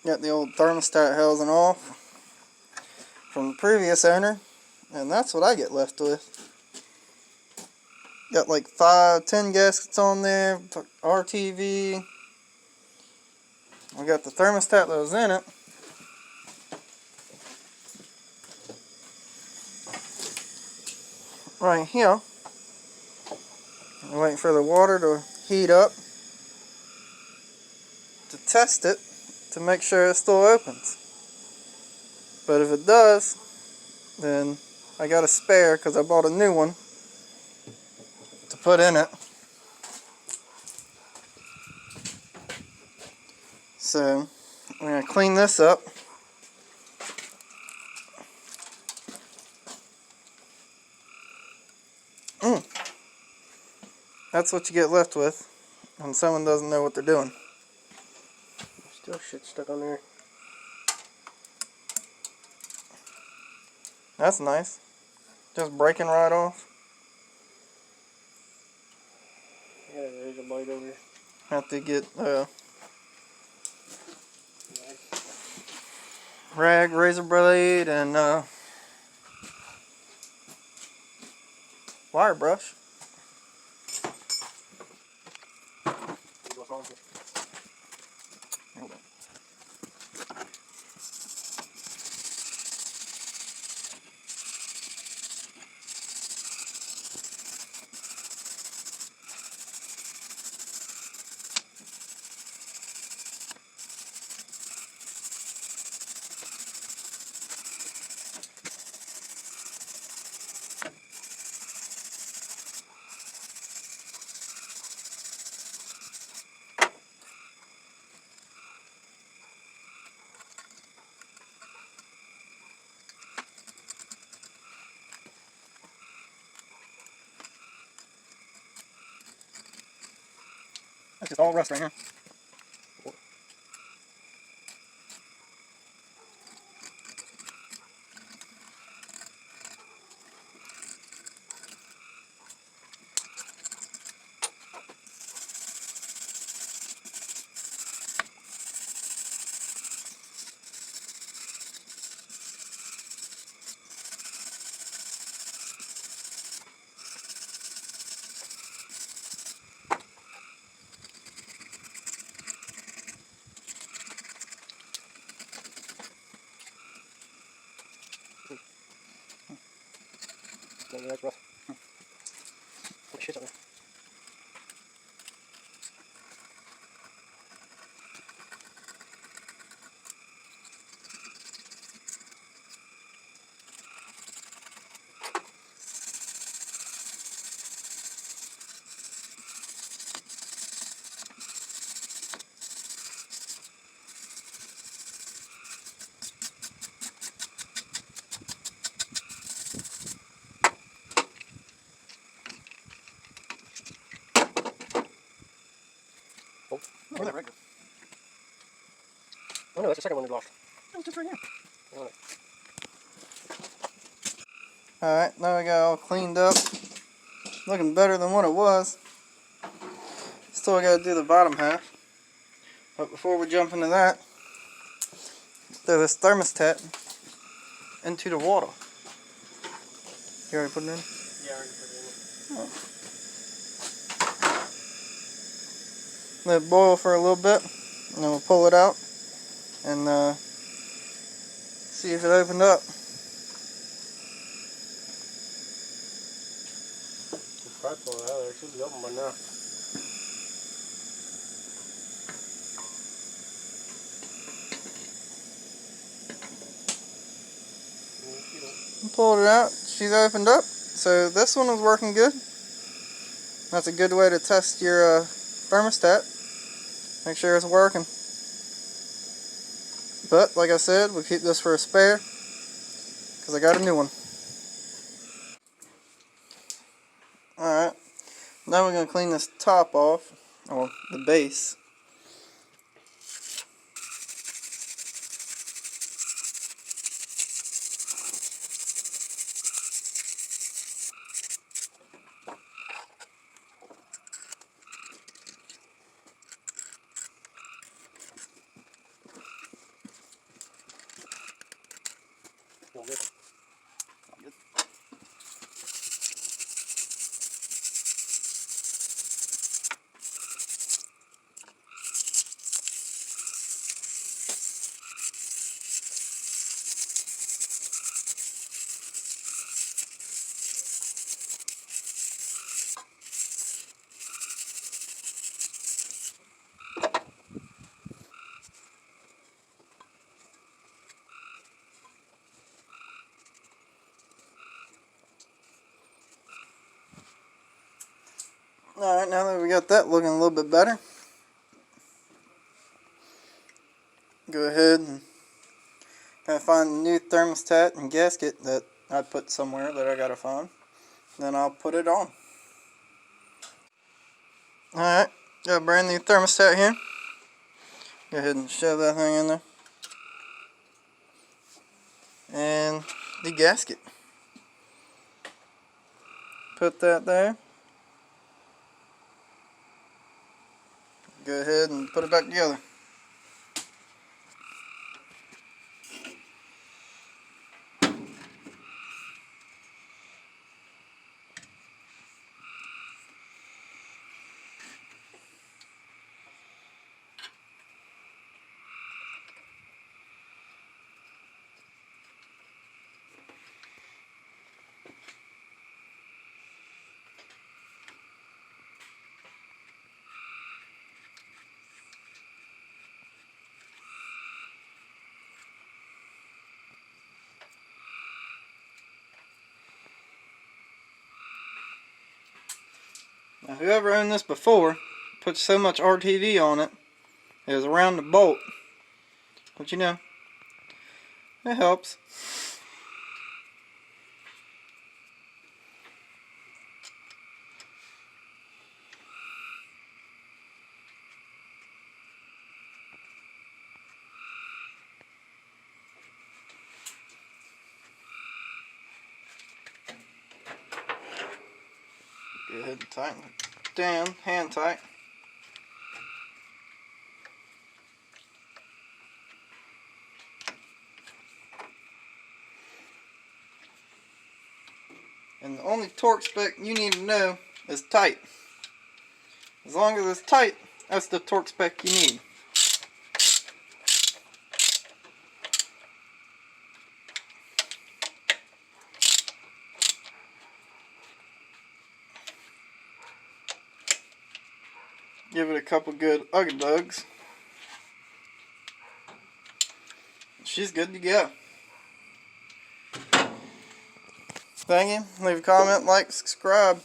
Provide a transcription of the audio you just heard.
Got the old thermostat housing off from the previous owner, and that's what I get left with. Got like 10 gaskets on there, RTV. I got the thermostat that was in it. Right here. I'm waiting for the water to heat up to test it to make sure it still opens. But if it does, then I got a spare because I bought a new one to put in it. So I'm going to clean this up. That's what you get left with when someone doesn't know what they're doing. Still shit stuck on there. That's nice. Just breaking right off. I got a razor blade over here. Have to get rag, razor blade, and wire brush. That's just all rust right here. Maybe that's rough. What shit's up there? Oh, Where's that regular? oh no, that's the second one we lost. It's just right here. Oh, Alright, now we got all cleaned up. Looking better than what it was. Still got to do the bottom half. But before we jump into that, throw this thermostat into the water. You already put it in? yeah, I already put it in. Oh. Let it boil for a little bit, and then we'll pull it out and see if it opened up. We'll probably pull it out of there. It should be open by now. Pulled it out, she's opened up. So this one is working good. That's a good way to test your thermostat. Make sure it's working. But like I said, we'll keep this for a spare because I got a new one. Alright, now we're going to clean this top off, or the base. Alright, now that we got that looking a little bit better, go ahead and kind of find the new thermostat and gasket that I put somewhere that I gotta find. Then I'll put it on. Alright, got a brand new thermostat here. Go ahead and shove that thing in there. And the gasket. Put that there. Go ahead and put it back together. Now, whoever owned this before put so much RTV on it, it was around the bolt. But you know, it helps. Go ahead and tighten it down, hand tight. And the only torque spec you need to know is tight. As long as it's tight, that's the torque spec you need. Give it a couple good ugga-dugs. She's good to go. Thank you. Leave a comment, like, subscribe.